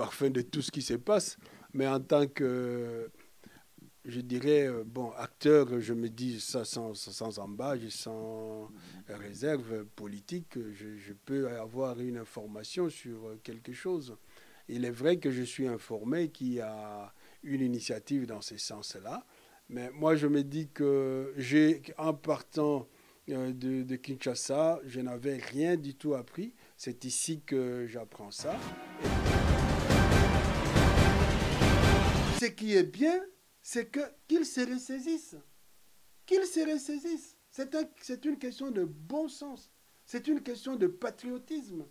parfum de tout ce qui se passe. Mais en tant que, je dirais, bon, acteur, je me dis ça sans embâche, sans réserve politique, je peux avoir une information sur quelque chose. Il est vrai que je suis informé qu'il y a une initiative dans ce sens-là, mais moi je me dis que en partant de Kinshasa, je n'avais rien du tout appris. C'est ici que j'apprends ça. Ce qui est bien, c'est qu'ils se ressaisissent. Qu'ils se ressaisissent. C'est une question de bon sens. C'est une question de patriotisme.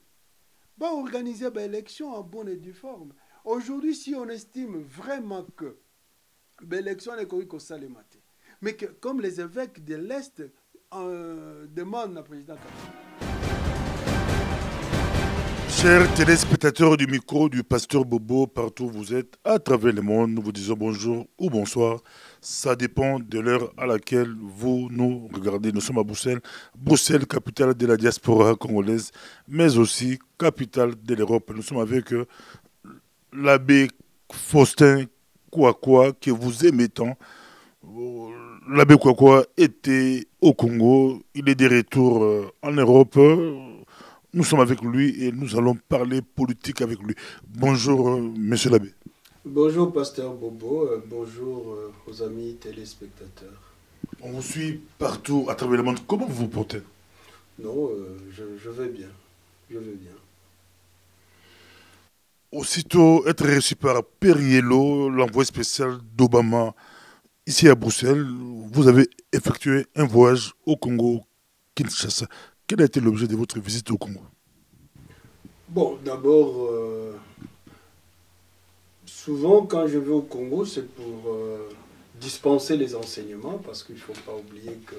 Va organiser l'élection en bonne et due forme. Aujourd'hui, si on estime vraiment que l'élection n'est qu'au Salématé, mais que comme les évêques de l'Est demandent à président Kabila. Chers téléspectateurs du micro du pasteur Bobo, partout où vous êtes, à travers le monde, nous vous disons bonjour ou bonsoir. Ça dépend de l'heure à laquelle vous nous regardez. Nous sommes à Bruxelles, Bruxelles, capitale de la diaspora congolaise, mais aussi capitale de l'Europe. Nous sommes avec l'abbé Faustin Kouakoua, que vous aimez tant. L'abbé Kouakoua était au Congo, il est de retour en Europe. Nous sommes avec lui et nous allons parler politique avec lui. Bonjour, monsieur l'abbé. Bonjour, pasteur Bobo. Bonjour aux amis téléspectateurs. On vous suit partout à travers le monde. Comment vous vous portez? Non, je vais bien. Je vais bien. Aussitôt être reçu par Periello, l'envoyé spécial d'Obama, ici à Bruxelles, vous avez effectué un voyage au Congo, Kinshasa. Quel a été l'objet de votre visite au Congo? Bon, d'abord, souvent quand je vais au Congo, c'est pour dispenser les enseignements, parce qu'il ne faut pas oublier que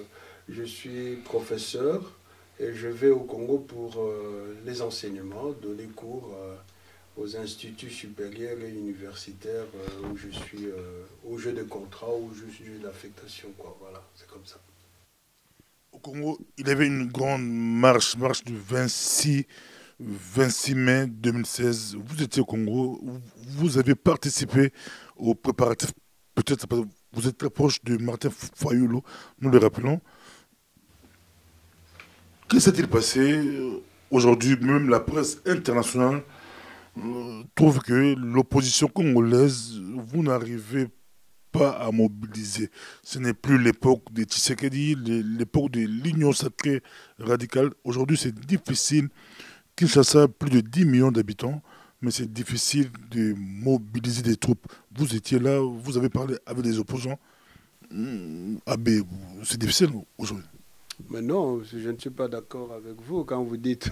je suis professeur et je vais au Congo pour les enseignements, donner cours aux instituts supérieurs et universitaires où je suis au jeu de contrat, où je suis d'affectation, quoi. Voilà, c'est comme ça. Au Congo, il y avait une grande marche du 26 mai 2016. Vous étiez au Congo, vous avez participé aux préparatifs. Peut-être parce que vous êtes très proche de Martin Fayulu, nous le rappelons. Que s'est-il passé aujourd'hui? Même la presse internationale trouve que l'opposition congolaise, vous n'arrivez pas à mobiliser. Ce n'est plus l'époque de Tshisekedi, l'époque de l'Union sacrée radicale. Aujourd'hui, c'est difficile. Kinshasa a plus de 10 millions d'habitants, mais c'est difficile de mobiliser des troupes. Vous étiez là, vous avez parlé avec des opposants. Abbé, c'est difficile aujourd'hui. Mais non, je ne suis pas d'accord avec vous quand vous dites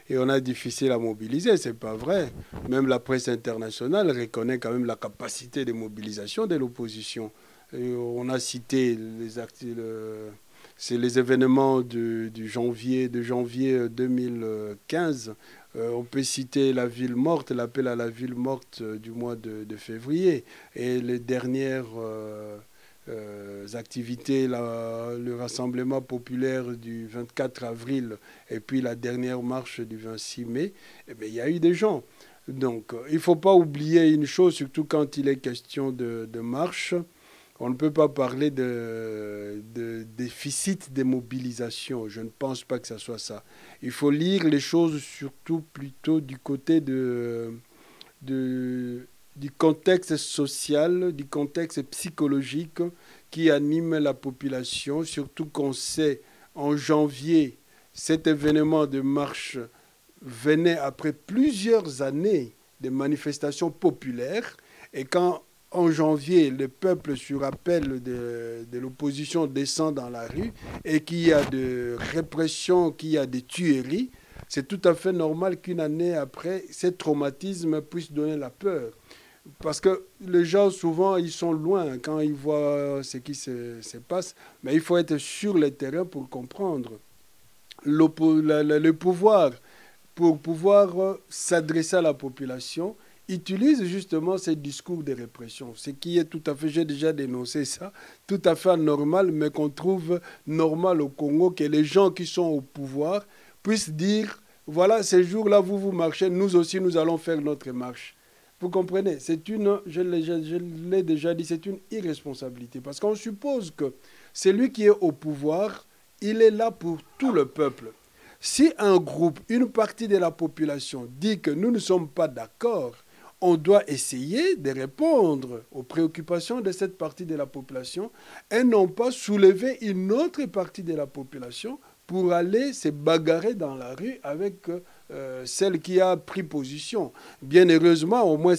et on a difficile à mobiliser, c'est pas vrai. Même la presse internationale reconnaît quand même la capacité de mobilisation de l'opposition. On a cité c'est les événements de janvier 2015. On peut citer la ville morte, l'appel à la ville morte du mois de février et les dernières activités, le rassemblement populaire du 24 avril et puis la dernière marche du 26 mai, eh bien, il y a eu des gens. Donc, il ne faut pas oublier une chose, surtout quand il est question de marche. On ne peut pas parler de déficit de mobilisation. Je ne pense pas que ce soit ça. Il faut lire les choses surtout plutôt du côté du contexte social, du contexte psychologique qui anime la population, surtout qu'on sait en janvier, cet événement de marche venait après plusieurs années de manifestations populaires et quand en janvier, le peuple, sur appel de l'opposition, descend dans la rue et qu'il y a de répression, qu'il y a des tueries, c'est tout à fait normal qu'une année après, ces traumatismes puissent donner la peur. Parce que les gens, souvent, ils sont loin quand ils voient ce qui se passe. Mais il faut être sur le terrain pour comprendre. Le pouvoir, pour pouvoir s'adresser à la population, utilise justement ces discours de répression. Ce qui est tout à fait, j'ai déjà dénoncé ça, tout à fait anormal, mais qu'on trouve normal au Congo, que les gens qui sont au pouvoir puissent dire, voilà, ces jours-là, vous marchez, nous aussi, nous allons faire notre marche. Vous comprenez? C'est une, je l'ai déjà dit, c'est une irresponsabilité. Parce qu'on suppose que celui qui est au pouvoir, il est là pour tout le peuple. Si un groupe, une partie de la population dit que nous ne sommes pas d'accord, on doit essayer de répondre aux préoccupations de cette partie de la population et non pas soulever une autre partie de la population pour aller se bagarrer dans la rue avec celle qui a pris position. Bien heureusement, au moins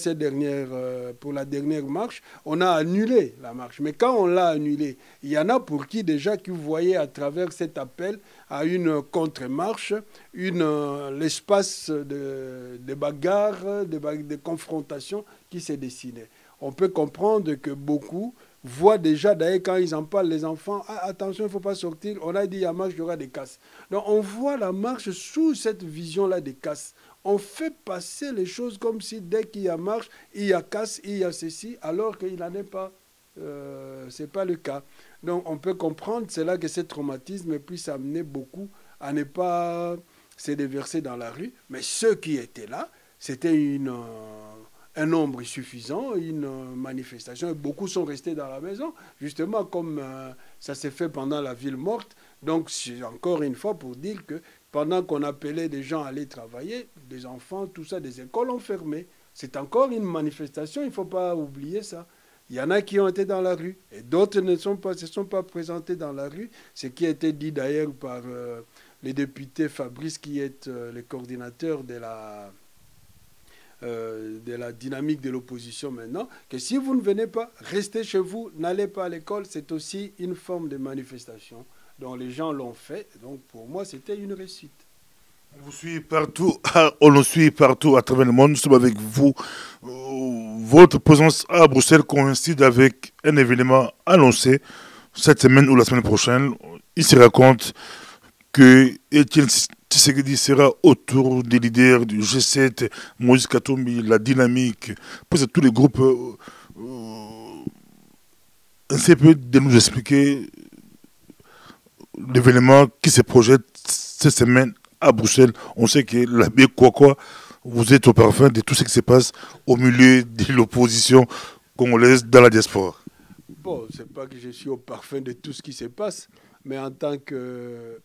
pour la dernière marche, on a annulé la marche. Mais quand on l'a annulée, il y en a pour qui déjà qui voyaient à travers cet appel à une contre-marche, l'espace de bagarre, de confrontation qui s'est dessiné. On peut comprendre que beaucoup voient déjà, d'ailleurs, quand ils en parlent, les enfants, ah, attention, il ne faut pas sortir. On a dit, il y a marche, il y aura des casses. Donc, on voit la marche sous cette vision-là des casses. On fait passer les choses comme si dès qu'il y a marche, il y a casse, il y a ceci, alors qu'il n'en est pas. Ce n'est pas le cas. Donc, on peut comprendre, c'est là que ce traumatisme puisse amener beaucoup à ne pas se déverser dans la rue. Mais ceux qui étaient là, c'était un nombre suffisant, une manifestation, et beaucoup sont restés dans la maison, justement comme ça s'est fait pendant la ville morte. Donc, c'est encore une fois pour dire que pendant qu'on appelait des gens à aller travailler, des enfants, tout ça, des écoles ont fermé. C'est encore une manifestation, il ne faut pas oublier ça. Il y en a qui ont été dans la rue et d'autres ne se sont pas présentés dans la rue, ce qui a été dit d'ailleurs par le député Fabrice, qui est le coordinateur de la dynamique de l'opposition maintenant, que si vous ne venez pas, restez chez vous, n'allez pas à l'école, c'est aussi une forme de manifestation. Donc les gens l'ont fait, donc pour moi c'était une réussite. On vous suit partout, on nous suit partout à travers le monde, nous sommes avec vous. Votre présence à Bruxelles coïncide avec un événement annoncé cette semaine ou la semaine prochaine. Il se raconte que Etienne Tshisekedi sera autour des leaders du G7, Moïse Katumbi, la dynamique, peut-être tous les groupes. Essayez peu de nous expliquer l'événement qui se projette cette semaine à Bruxelles. On sait que l'abbé Kouakoua, vous êtes au parfum de tout ce qui se passe au milieu de l'opposition congolaise dans la diaspora. Bon, c'est pas que je suis au parfum de tout ce qui se passe, mais en tant que,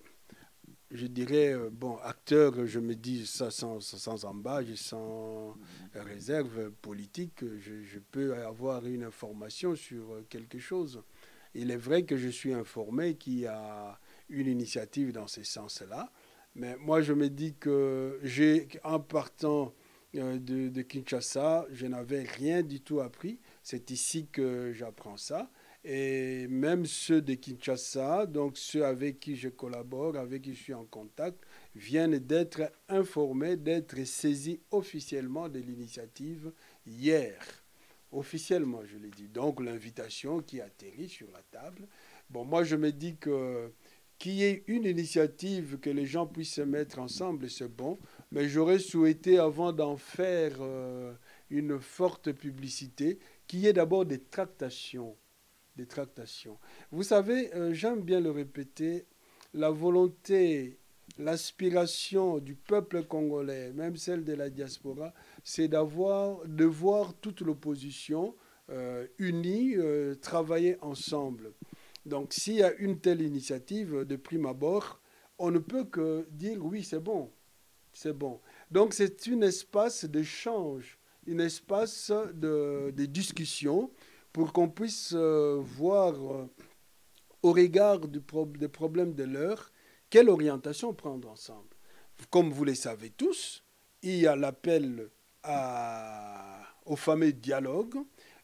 je dirais, bon, acteur, je me dis ça sans embâche, sans réserve politique, je peux avoir une information sur quelque chose. Il est vrai que je suis informé qu'il y a une initiative dans ce sens-là, mais moi je me dis que en partant de Kinshasa, je n'avais rien du tout appris. C'est ici que j'apprends ça. Et même ceux de Kinshasa, donc ceux avec qui je collabore, avec qui je suis en contact, viennent d'être informés, d'être saisis officiellement de l'initiative hier. Officiellement, je l'ai dit. Donc l'invitation qui atterrit sur la table. Bon, moi je me dis que qu'il y ait une initiative, que les gens puissent se mettre ensemble, c'est bon. Mais j'aurais souhaité, avant d'en faire une forte publicité, qu'il y ait d'abord des tractations. Des tractations. Vous savez, j'aime bien le répéter, la volonté, l'aspiration du peuple congolais, même celle de la diaspora, c'est de voir toute l'opposition unie, travailler ensemble. Donc s'il y a une telle initiative de prime abord, on ne peut que dire oui, c'est bon, c'est bon. Donc c'est un espace d'échange, un espace de discussion pour qu'on puisse voir au regard des problèmes de l'heure, quelle orientation prendre ensemble. Comme vous le savez tous, il y a l'appel au fameux dialogue.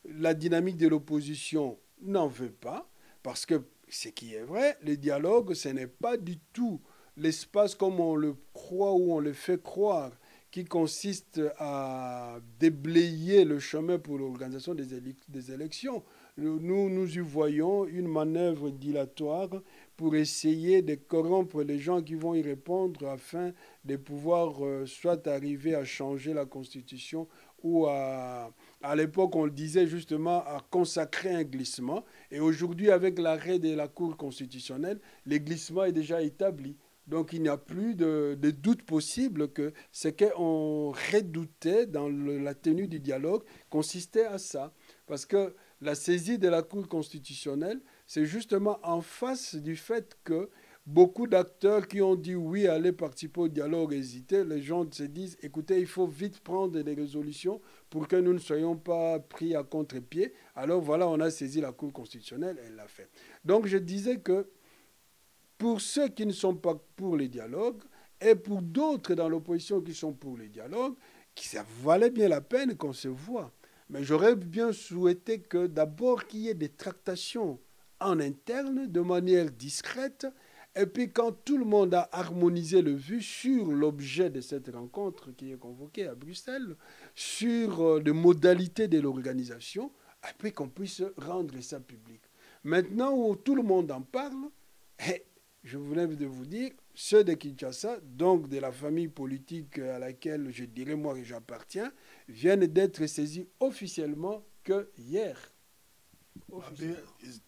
La dynamique de l'opposition n'en veut pas, parce que ce qui est vrai, le dialogue, ce n'est pas du tout l'espace comme on le croit ou on le fait croire, qui consiste à déblayer le chemin pour l'organisation des élections. Nous y voyons une manœuvre dilatoire pour essayer de corrompre les gens qui vont y répondre afin de pouvoir soit arriver à changer la Constitution ou à l'époque, on le disait justement, à consacrer un glissement. Et aujourd'hui, avec l'arrêt de la Cour constitutionnelle, le glissement est déjà établi. Donc il n'y a plus de doute possible que ce qu'on redoutait dans la tenue du dialogue consistait à ça. Parce que la saisie de la Cour constitutionnelle, c'est justement en face du fait que beaucoup d'acteurs qui ont dit oui, aller participer au dialogue, hésiter, les gens se disent, écoutez, il faut vite prendre des résolutions pour que nous ne soyons pas pris à contre-pied. Alors voilà, on a saisi la Cour constitutionnelle et elle l'a fait. Donc je disais que pour ceux qui ne sont pas pour les dialogues et pour d'autres dans l'opposition qui sont pour les dialogues, ça valait bien la peine qu'on se voit. Mais j'aurais bien souhaité que d'abord qu'il y ait des tractations en interne de manière discrète. Et puis quand tout le monde a harmonisé le vue sur l'objet de cette rencontre qui est convoquée à Bruxelles, sur les modalités de l'organisation, et puis qu'on puisse rendre ça public. Maintenant où tout le monde en parle, je voulais de vous dire, ceux de Kinshasa, donc de la famille politique à laquelle je dirais moi que j'appartiens, viennent d'être saisis officiellement que hier.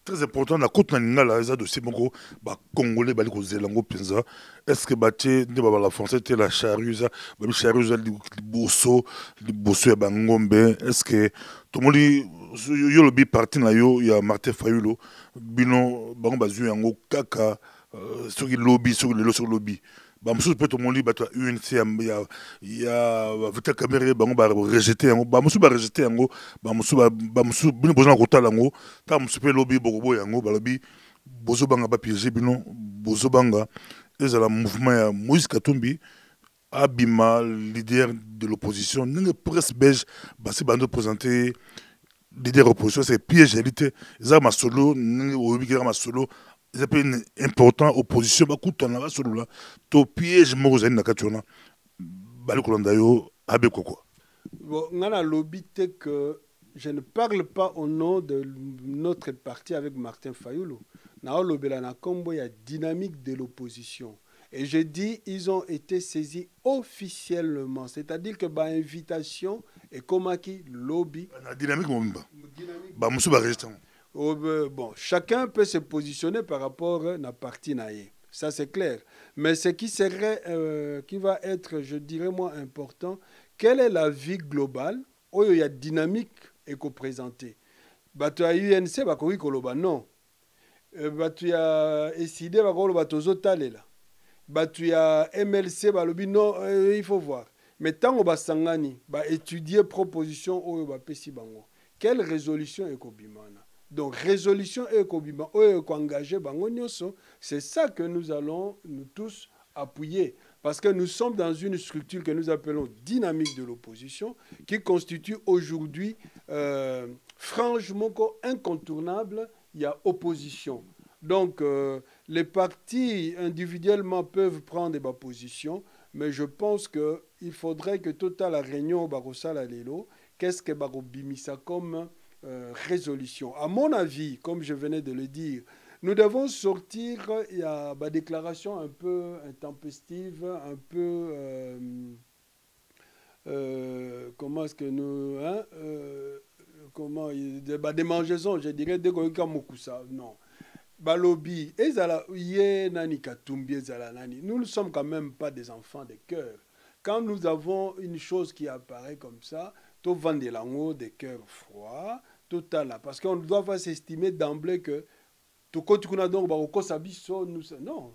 Très important, la côte naninga là, de ces mongo, bah congolais, bah les zélango penza. Est-ce que bah tu bah la français t'es la charrue ça, bah les charrues les bosso et bangombe. Est-ce que tout le monde yo le bi parti na yo, il y a Martin Fayulu, bino bango bazu yango kaka, sur le lobby, sur le lobby. Bah monsieur peut tout le monde bah toi UNC il y a Vital Kamerhe bango ba rejeter yango ba monsieur ba rejeter yango ba monsieur bino besoin kota lango ta monsieur peut lobby bogobo yango ba lobby bozo banga ba piéger bino bozo banga ezala mouvement ya Moïse Katumbi abima leader de l'opposition nenge presse belge ba se bando présenter leader opposition c'est piège élité za masolo nenge obi kira masolo c'est important opposition ba kutana ba solo là to piège mo zani na kationa ba kolanda yo abe kokwa. Bon, ngana lobby que je ne parle pas au nom de notre parti avec Martin Fayulu. Na lobela na kombo ya dynamique de l'opposition. Et je dis, ils ont été saisis officiellement. C'est-à-dire que ba invitation et komaki lobby. Na dynamique mo mba. Ba musu ba registre. Bon, chacun peut se positionner par rapport à la partie naïe. Ça, c'est clair. Mais ce qui serait, qui va être, je dirais moi, important, quelle est la vie globale où il y a dynamique et co-présentée? Tu as UNC, non. Tu as SID, tu as MLC, non, il faut voir. Mais tant que sangani, étudier proposition, quelle résolution est kobimana? Donc, résolution et kobima, engagé bango nyonso, c'est ça que nous allons nous tous appuyer. Parce que nous sommes dans une structure que nous appelons dynamique de l'opposition, qui constitue aujourd'hui, franchement, incontournable, il y a opposition. Donc, les partis individuellement peuvent prendre des positions, mais je pense qu'il faudrait que Total la réunion Barosala Lelo, qu'est-ce que Barobimisa comme résolution. À mon avis, comme je venais de le dire, nous devons sortir, il y a une déclaration un peu intempestive, un peu... comment est-ce que nous... Hein, comment... des mangeaisons, je dirais, des Mokusa. Non. Balobi, nous ne sommes quand même pas des enfants de cœur. Quand nous avons une chose qui apparaît comme ça, tout vend de l'ango, des cœurs froids, total, parce qu'on doit pas s'estimer d'emblée que non,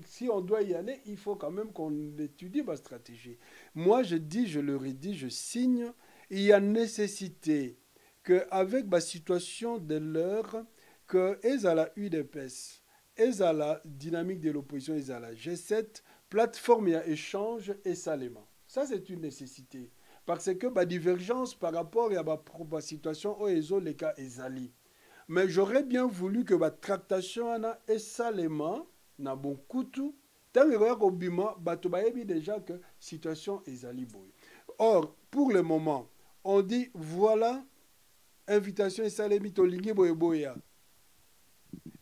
si on doit y aller, il faut quand même qu'on étudie ma stratégie. Moi, je dis, je le redis, je signe, il y a nécessité qu'avec la situation de l'heure, que à la UDPS, à la dynamique de l'opposition, à la G7, plateforme et échange et salement. Ça, c'est une nécessité. Parce que la divergence par rapport à la situation où les cas ezali. Mais j'aurais bien voulu que la tractation et salement na bon kutu tant que bima déjà que situation ezali boy. Or, pour le moment, on dit voilà invitation et salemi tolingi boy boya.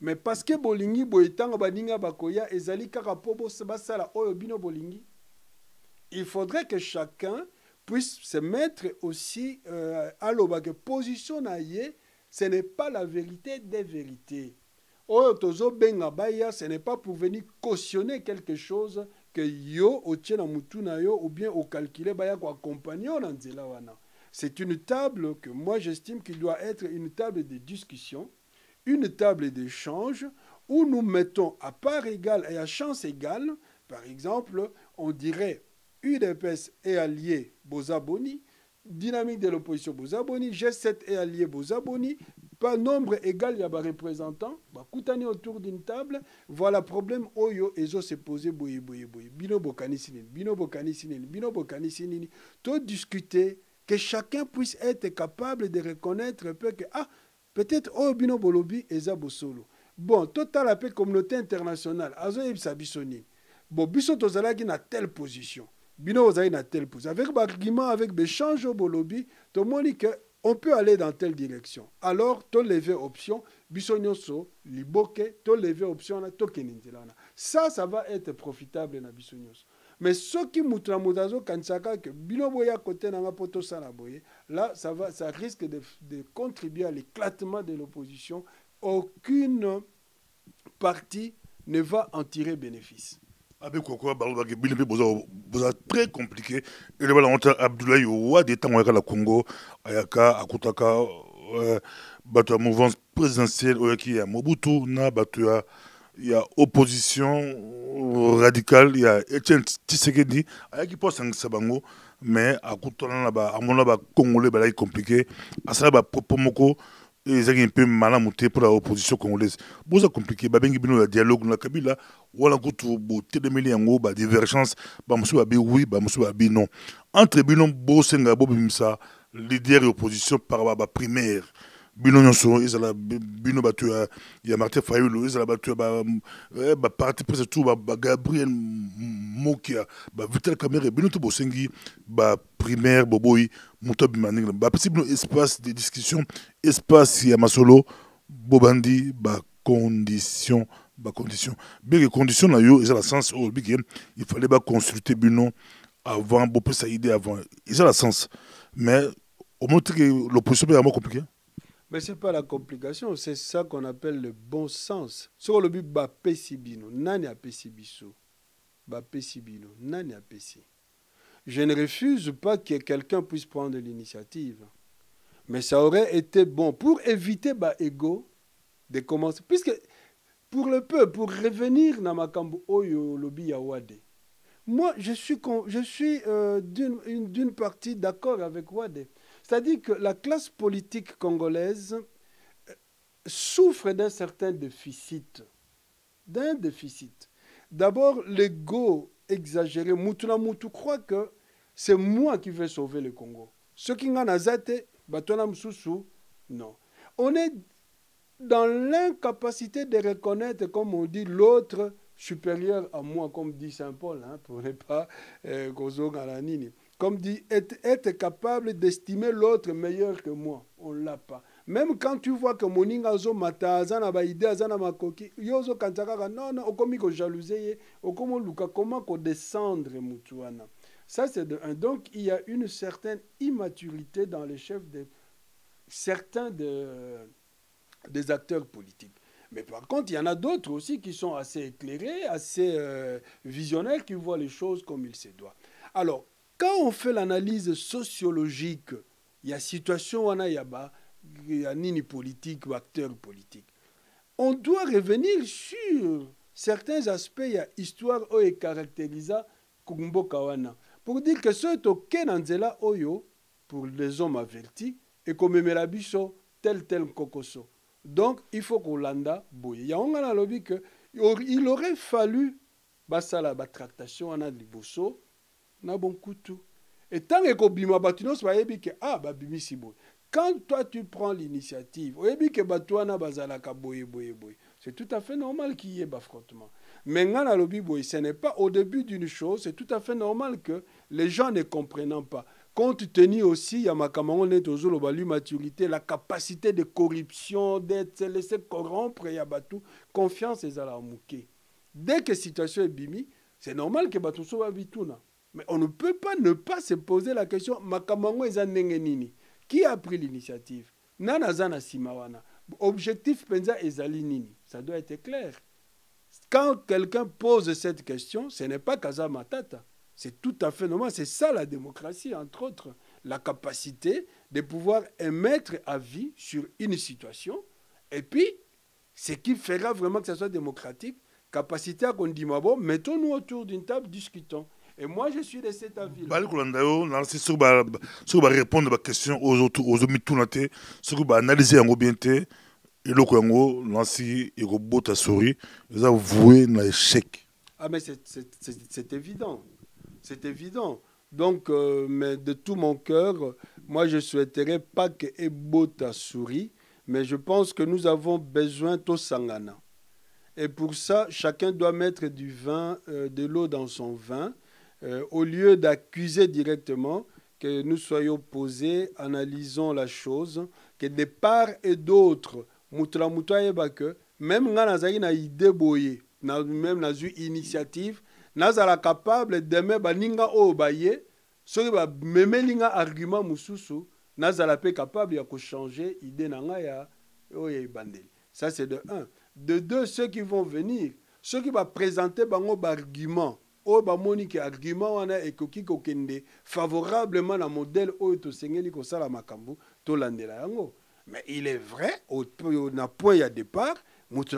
Mais parce que bolingi boy tanga baninga bakoya ezali kaka po basala oyo bino bolingi. Il faudrait que chacun puisse se mettre aussi à l'oba que position naïe, ce n'est pas la vérité des vérités. Oyo tozo benga baya, ce n'est pas pour venir cautionner quelque chose que yo otie na mutu na yo ou bien au calculer baya ko accompagner na nzela wana. C'est une table que moi j'estime qu'il doit être une table de discussion, une table d'échange où nous mettons à part égale et à chance égale, par exemple, on dirait UDPS est allié Bozaboni, dynamique de l'opposition Bozaboni, G7 est allié Bozaboni, pas nombre égal, il y a des représentants, Koutani autour d'une table, voilà problème, Oyo, Ezo se posé, boye, bino bokani sinini, bino bokani sinini, bino bokani sinini, tout discuter, que chacun puisse être capable de reconnaître que, ah, peut-être, Oyo bino bolobi, Eza bosolo. Bon, total la paix communauté internationale, Azo yebisa bisoni. Bon, biso tozalaki na telle position. Bino ozali na telle position. Avec l'argument, avec l'échange au bolobi, tout le monde dit que on peut aller dans telle direction. Alors, to lever option, biso nyonso, liboke, to lever option, to keninzela. Ça va être profitable na biso nyonso. Mais ce qui moutra moutazo kansaka que bino boya côté na poto sala boye, là ça risque de contribuer à l'éclatement de l'opposition. Aucune partie ne va en tirer bénéfice. Avec quoi, c'est très compliqué. Et là, on a Abdoulaye Ouad, étant au Congo, Ayaka, Akutaka, la mouvance présidentielle, il y a Mobutu, il y a opposition radicale, il y a Etienne Tshisekedi, qui pense en Sabango, mais Akutana, à mon avis, Congolais, c'est compliqué. À ça, Popomoko, ils ont un peu mal à monter pour l'opposition congolaise. C'est compliqué. Il y a un dialogue dans la Kabila. Voilà, il y a une divergence. Oui, non. Entre Binon, Bosenga, Bobimsa, leader et opposition par la primaire. Binon Nyonso, Binon Batu, il y a Martin Fayulu, il y a Batu, parti presque tout, Gabriel Mokia, Vital Kamere, Binon Bosengi, primaire, Boboy, Moutab Maning, possible espace de discussion, espace Yamasolo, Bobandi, condition. Bien que condition, là, il y a le sens, il fallait consulter Binon avant, beaucoup ça idée avant. Il y a le sens. Mais au moins que l'opposition est vraiment compliquée. Mais ce n'est pas la complication, c'est ça qu'on appelle le bon sens. Sur le but, Bapesibino, Nani Apesibiso, Bapesibino, Nani Apesi. Je ne refuse pas que quelqu'un puisse prendre l'initiative. Mais ça aurait été bon pour éviter ego de commencer. Puisque pour le peuple, pour revenir dans Makambo Oyo Lobi Yawade, moi je suis d'une partie d'accord avec Wade. C'est-à-dire que la classe politique congolaise souffre d'un certain déficit. D'abord, l'ego exagéré. Mutuna Mutu croit que c'est moi qui vais sauver le Congo. Ceux qui n'ont pas été, non. On est dans l'incapacité de reconnaître, comme on dit, l'autre supérieur à moi, comme dit Saint Paul, pour ne pas gozo galanini. Comme dit, être capable d'estimer l'autre meilleur que moi. On ne l'a pas. Même quand tu vois que moninga zo mata azana ba ide azana makoki, yozo kantakaka non okomi ko jalouser, okomo luka comment ko descendre mutuana. Ça c'est de un. Donc il y a une certaine immaturité dans les chefs de certains des acteurs politiques. Mais par contre, il y en a d'autres aussi qui sont assez éclairés, assez visionnaires, qui voient les choses comme il se doit. Alors, quand on fait l'analyse sociologique, il y a situation, il y a nini politique ou acteurs politiques. On doit revenir sur certains aspects, il y a histoire et caractérisa Kumbo Kawana. Pour dire que ce token Nanzela Oyo, pour les hommes avertis, et comme Melabiso, tel Kokoso. Donc, il faut qu'on landa boye. Il y a un lobby que il aurait fallu basala tractation en liboso na bon couteau. Et tant que bima batinos va yebi que babimi si boy. Quand toi tu prends l'initiative, oyebi que batuana bazala ka boye. C'est tout à fait normal qu'il y ait affrontement. Mais ngana lobby boy, ce n'est pas au début d'une chose, c'est tout à fait normal que les gens ne comprennent pas. Compte tenu aussi, il y a maturité, la capacité de corruption, d'être laissé corrompre, il y a tout, confiance et zalamouké. Dès que la situation est bimi, c'est normal que Batou soit bituna. Mais on ne peut pas ne pas se poser la question, Makamango est nini. Qui a pris l'initiative? Nana zana simawana. Objectif Penza et Zalinini, ça doit être clair. Quand quelqu'un pose cette question, ce n'est pas Kaza Matata. C'est tout à fait normal. C'est ça la démocratie, entre autres. La capacité de pouvoir émettre avis sur une situation. Et puis, ce qui fera vraiment que ça soit démocratique, capacité à qu'on dise, bon, mettons-nous autour d'une table, discutons. Et moi, je suis de cet avis. Si vous répondre à la question aux autres, aux autres, si vous analyser en bien, et le Congo, Nancy, et le Bota Sori, vous avez voué un échec. Ah, mais c'est évident. C'est évident. Donc, mais de tout mon cœur, moi, je ne souhaiterais pas que Ebota sourit, mais je pense que nous avons besoin de Sangana. Et pour ça, chacun doit mettre du vin, de l'eau dans son vin, au lieu d'accuser directement, que nous soyons posés, analysons la chose, que de part et d'autre, même quand nous avons une idée boyée, même dans une initiative, nous sommes capables de mettre baninga o baye, soki ba memelinga argument mususu, nous sommes capables de changer idée nanga ya oye bandeli. Ça c'est de un. De deux, ceux qui vont venir, ceux qui vont présenter bango argument, o ba moni ki argument wana ekoki kokende favorablement na modèle o to sengeli ko sala makambu to landela yango. Mais il est vrai, au point il y a départ, mutu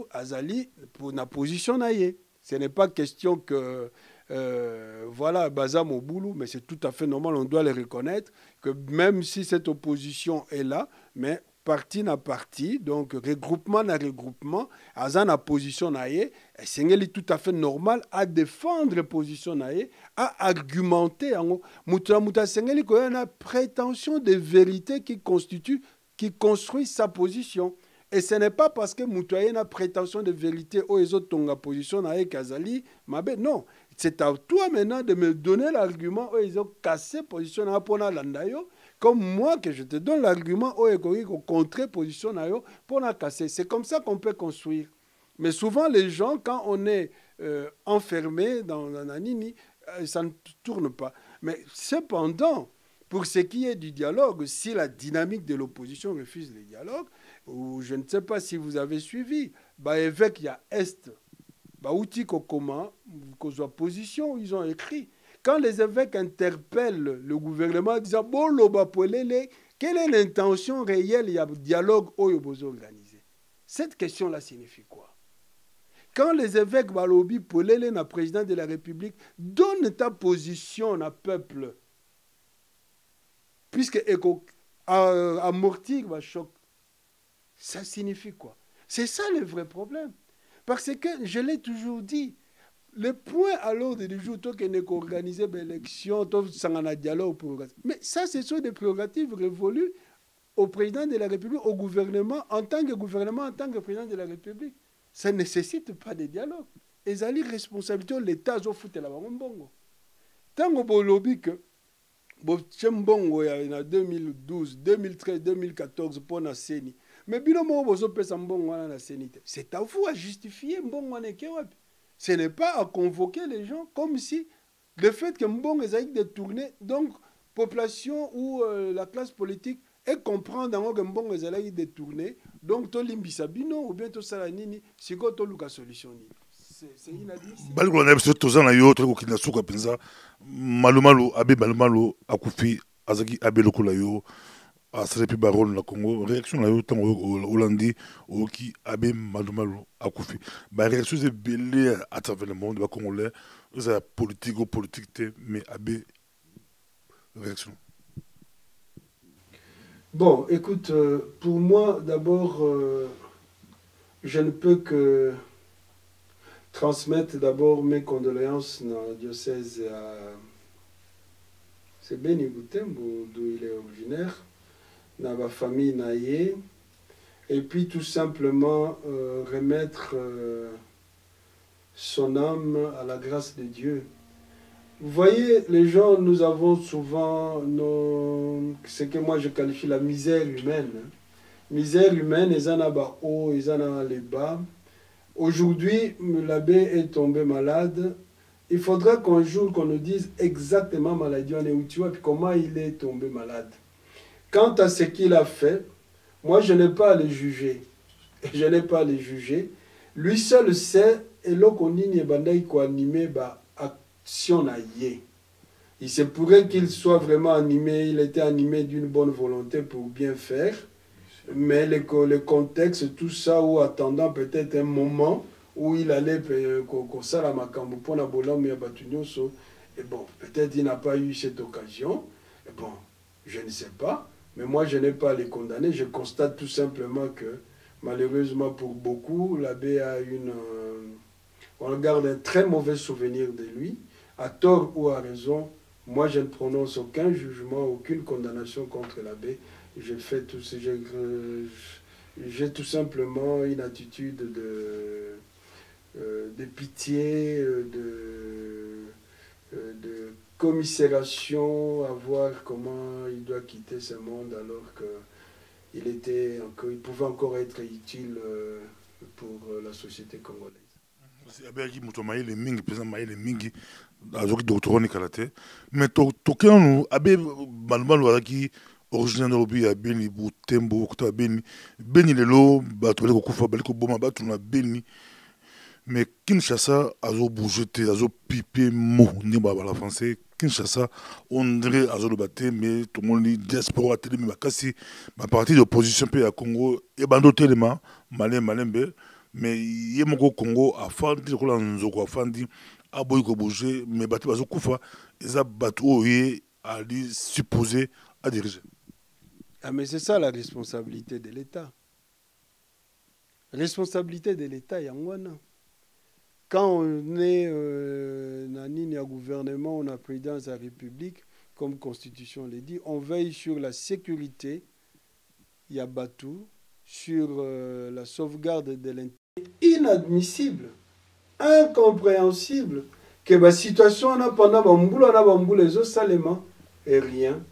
azali pour na position naie. Ce n'est pas question que voilà, Bazam au boulot, mais c'est tout à fait normal, on doit le reconnaître, que même si cette opposition est là, mais parti na parti, donc regroupement na regroupement, azan na position naie, c'est tout à fait normal à défendre position naie, à argumenter. Muta sengeli ko na prétention de vérité qui construit sa position. Et ce n'est pas parce que Moutouaye a prétention de vérité ou les autres ont position naie Kazali, non. C'est à toi maintenant de me donner l'argument où ils ont cassé position pour Landayo, comme moi que je te donne l'argument où ils ont contré position pour la casser. C'est comme ça qu'on peut construire. Mais souvent, les gens, quand on est enfermé dans la nini, ça ne tourne pas. Mais cependant, pour ce qui est du dialogue, si la dynamique de l'opposition refuse le dialogue, ou je ne sais pas si vous avez suivi, évêque, il y a Est, outil comment, position, ils ont écrit. Quand les évêques interpellent le gouvernement, disant bon, quelle est l'intention réelle, il y a dialogue organisé. Cette question-là signifie quoi? Quand les évêques balobi polele na président de la République, donne ta position au peuple, puisque amortir le choc, ça signifie quoi? C'est ça le vrai problème. Parce que, je l'ai toujours dit, le point à l'ordre du jour, tant qu'on est organisé l'élection, tant qu'on a dialogue pour organiser. Mais ça, ce sont des prérogatives révolues au président de la République, au gouvernement, en tant que gouvernement, en tant que président de la République. Ça ne nécessite pas de dialogue. Et ça, les responsabilités, l'État, ils ont foutu la bongo. Tant qu'on lobby que, Chembongo, il y a 2012, 2013, 2014, pour la CENI. Mais c'est à vous à justifier. Ce n'est pas à convoquer les gens comme si le fait que Mbong est détourné, donc population ou la classe politique et comprendre que Mbong est détourné, donc to limbisabino ou bien to salanini, c'est quoi to luka solution. C'est inadmissible. Malumalu abe malumalu akufi azaki abe lokulayo. Asrepi Baron la Congo, réaction là autant Hollandi ou qui abe malumalu akufi. Ba réaction c'est belé à travers le monde ba congolais, c'est politique ou politique mais abe réaction. Bon, écoute, pour moi d'abord je ne peux que transmettre d'abord mes condoléances dans le diocèse à c'est Beni Butembo d'où il est originaire. Dans ma famille naïe, et puis tout simplement remettre son âme à la grâce de Dieu. Vous voyez, les gens, nous avons souvent ce que moi je qualifie la misère humaine. Misère humaine, ils en ont haut, ils en ont les bas. Aujourd'hui, l'abbé est tombé malade. Il faudra qu'un jour qu'on nous dise exactement maladie on est où tu vois, puis comment il est tombé malade. Quant à ce qu'il a fait, Moi, je n'ai pas à les juger. Je n'ai pas à les juger. Lui seul sait, et l'okonini bandai ko animé ba action na yé. Il se pourrait qu'il soit vraiment animé, il était animé d'une bonne volonté pour bien faire, mais le contexte, tout ça, ou attendant peut-être un moment où il allait ça la makambo pour la bolam ya batunyoso, et bon, peut-être il n'a pas eu cette occasion, et bon, je ne sais pas, mais moi je n'ai pas à les condamner, je constate tout simplement que malheureusement pour beaucoup, l'abbé a on garde un très mauvais souvenir de lui, à tort ou à raison. Moi, je ne prononce aucun jugement, aucune condamnation contre l'abbé. J'ai tout simplement une attitude de pitié, de commisération, à voir comment il doit quitter ce monde alors qu'il pouvait encore être utile pour la société congolaise. Abeki moto mayele mingi pesa mayele mingi azoki doctorat ni karaté mais tokenu abe balbalu azaki originaire de l'obi ya Beni Butembo kuta Beni lelo bato bali kokufa bali koboma bato na Beni mais Kinshasa azo bouger te azo piper mo ni ba la français Kinshasa on dirait azo le battre mais tout le monde dit diaspora télé mais bakasi ma partie d'opposition pe ya Congo e bando telema malembe mais il y a mon Congo afandi ko nzoko afandi aboyi ko bouger mais bato bazo kufa eza bato oye ali supposé à diriger. Ah mais c'est ça la responsabilité de l'État. Responsabilité de l'État yangwana. Quand on est nani a gouvernement, on a présidence de la République, comme Constitution le dit, on veille sur la sécurité Yabatou, sur la sauvegarde de l'intérêt. Inadmissible, incompréhensible que la situation on a pendant les autres salement et rien.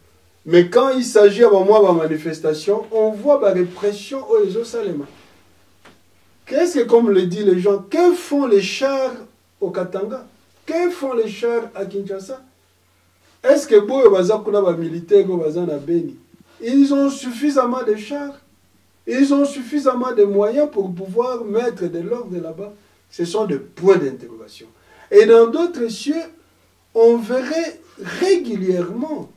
Mais quand il s'agit de moi manifestation, on voit la répression aux autres salement. Qu'est-ce que, comme le disent les gens, que font les chars au Katanga? Que font les chars à Kinshasa? Est-ce que Boyo Bazakuna va militaire au Bazana Beni? Ils ont suffisamment de chars. Ils ont suffisamment de moyens pour pouvoir mettre de l'ordre là-bas. Ce sont des points d'interrogation. Et dans d'autres cieux, on verrait régulièrement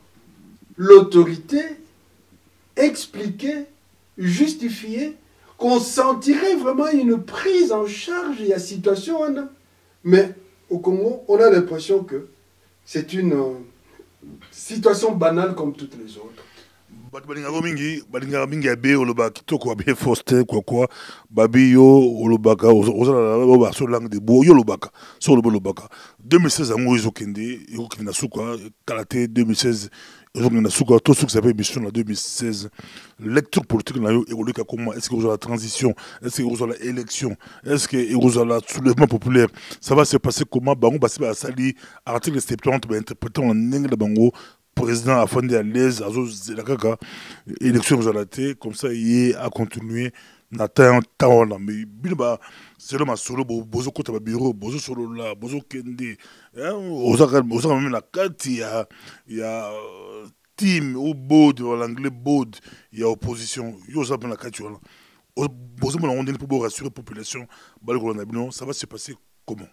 l'autorité expliquer, justifier, qu'on sentirait vraiment une prise en charge de la situation. Mais au Congo, on a l'impression que c'est une situation banale comme toutes les autres. Balinga mingi abe oloba kitoko abe Faustin quoi babi yo olobaka ozala ba so langue de bo yo olobaka so olobaka 2016 ango ezokende na suka karaté 2016 ezokende na suka tout ce qui s'appelle mission en 2016 lecture politique na yo évoluer comment est-ce que vous avez la transition est-ce que vous avez l'élection est-ce que vous avez le soulèvement populaire ça va se passer comment bango basi ba sali article 70 ba interpréter en anglais bango président a fondé à l'aise, la kaka, élection comme ça, il a continué, n'atteint temps là, mais bilba, c'est le masolo, bozo kota bureau, bozo solo là, bozo kende, osa même la carte, il y a team ou board, l'anglais board, il y a opposition, il y a la carte là, bozo mon on dit pour rassurer la population, ça va se passer comment?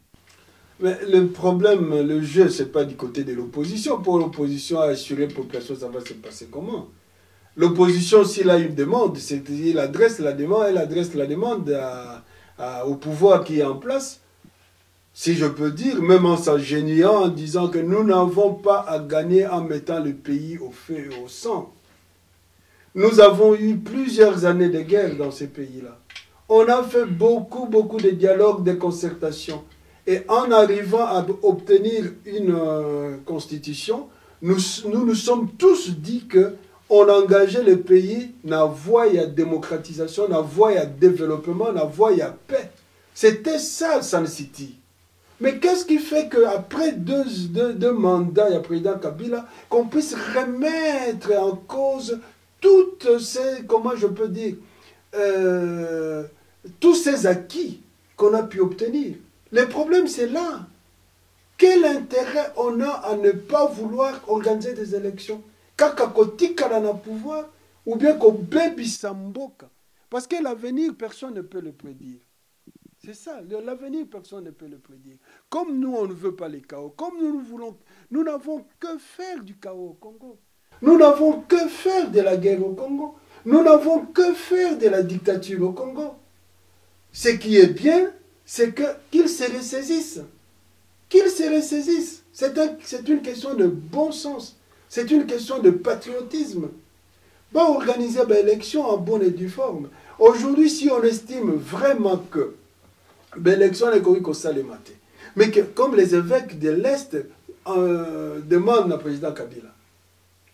Mais le problème, le jeu, ce n'est pas du côté de l'opposition. Pour l'opposition, assurer la population, ça va se passer comment? L'opposition, s'il a une demande, il adresse la demande au pouvoir qui est en place. Si je peux dire, même en s'ingéniant, en disant que nous n'avons pas à gagner en mettant le pays au feu et au sang. Nous avons eu plusieurs années de guerre dans ces pays-là. On a fait beaucoup de dialogues, de concertations. Et en arrivant à obtenir une constitution, nous sommes tous dit qu'on engageait le pays dans la voie de démocratisation, dans la voie de développement, dans la voie de paix. C'était ça, Sun City. Mais qu'est-ce qui fait qu'après deux mandats, il y a président Kabila, qu'on puisse remettre en cause toutes ces, comment je peux dire, tous ces acquis qu'on a pu obtenir? Le problème, c'est là. Quel intérêt on a à ne pas vouloir organiser des élections? Kakakotika dans le pouvoir, ou bien qu'on bébisa mboka. Parce que l'avenir, personne ne peut le prédire. C'est ça, l'avenir, personne ne peut le prédire. Comme nous, on ne veut pas les chaos, comme nous voulons, nous n'avons que faire du chaos au Congo. Nous n'avons que faire de la guerre au Congo. Nous n'avons que faire de la dictature au Congo. Ce qui est bien, c'est qu'ils se ressaisissent. Qu'ils se ressaisissent. C'est une question de bon sens. C'est une question de patriotisme. Va organiser l'élection en bonne et due forme. Aujourd'hui, si on estime vraiment que l'élection est correcte au Salemate, mais que comme les évêques de l'Est demandent au président Kabila,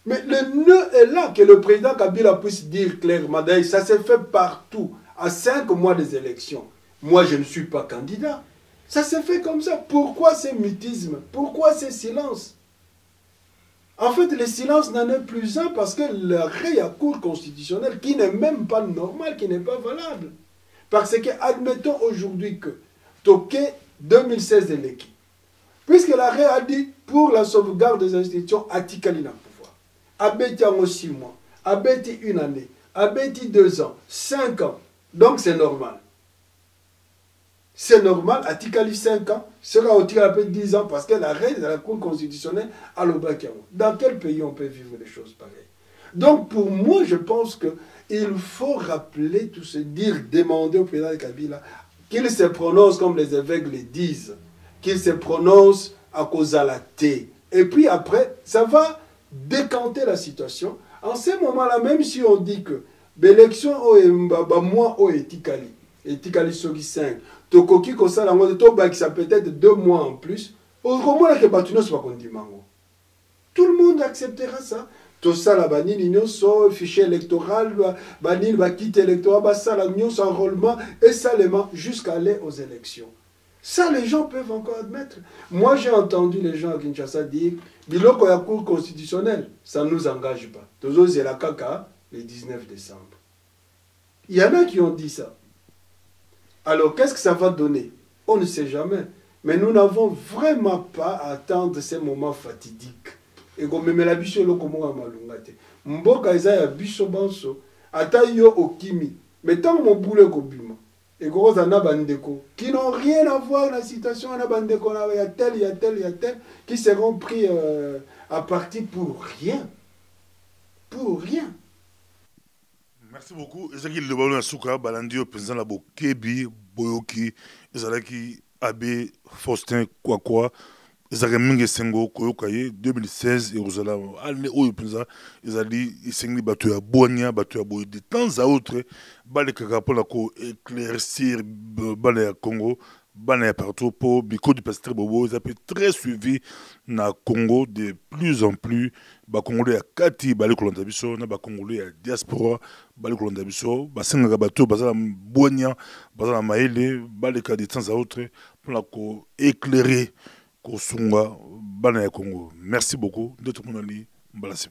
mais le nœud est là, que le président Kabila puisse dire clairement, d'ailleurs, ça s'est fait partout, à 5 mois des élections. Moi, je ne suis pas candidat. Ça s'est fait comme ça. Pourquoi ce mutisme? Pourquoi ce silence? En fait, le silence n'en est plus un parce que l'arrêt à cour constitutionnelle, qui n'est même pas normal, qui n'est pas valable. Parce que, admettons aujourd'hui que Toké 2016 est l'équipe. Puisque l'arrêt a dit, pour la sauvegarde des institutions, Atikali n'a pouvoir. Abeti en 6 mois, Abeti 1 année, Abeti 2 ans, 5 ans. Donc c'est normal. C'est normal, Atikali 5 ans, sera au tir 10 ans parce que l'arrêt de la Cour constitutionnelle à l'Obakiamo. Dans quel pays on peut vivre des choses pareilles? Donc pour moi, je pense qu'il faut rappeler tout ce dire, demander au président Kabila qu'il se prononce comme les évêques le disent, qu'il se prononce à cause de la thé. Et puis après, ça va décanter la situation. En ce moment-là, même si on dit que l'élection moi etikali soki 5, tokoki kosala ngo to bakisa peut-être 2 mois en plus, au moment que batuno soit kondimango. Tout le monde acceptera ça. Tout ça la banini nyonso fichier électoral banini ba kit électoral ba ça la nyonso enrôlement et salement jusqu'à aller aux élections. Ça, les gens peuvent encore admettre. Moi, j'ai entendu les gens à Kinshasa dire biloko ya cour constitutionnelle, ça ne nous engage pas. Tozo c'est la caca le 19 décembre. Il y en a qui ont dit ça. Alors, qu'est-ce que ça va donner? On ne sait jamais. Mais nous n'avons vraiment pas à attendre ces moments fatidiques. Et comme même la biso lo komo malungate. Mboka eza ya biso banso, ata yo okimi. Mais tant mon boule ko bima. Et gros ana bandeko qui n'ont rien à voir dans la situation ana bandeko là, il y a tel qui seront pris à partie pour rien. Pour rien. Merci beaucoup. Ezaki le ballon asuka balandio président la Bokebi Boyoki ezalaki Abbé Faustin Kwakwa ezalaki mingi sengo koyokaye 2016 Jérusalem année oyo président ezali isengi bato ya bonya bato ya boy de temps à autre balekaka mpona ko éclaircir bana ya Congo bana ya partout pour Biko du pasteur Bobo ils appellent très suivi na Congo de plus en plus ba Congolais ya kati bali kolanda biso na ba Congolais ya diaspora bali kolanda biso basengaka bato bazala bonya bazala maele baleka de temps à autre pour ko éclairer ko sunga bana ya Congo. Merci beaucoup de tout le monde ali mbalasi.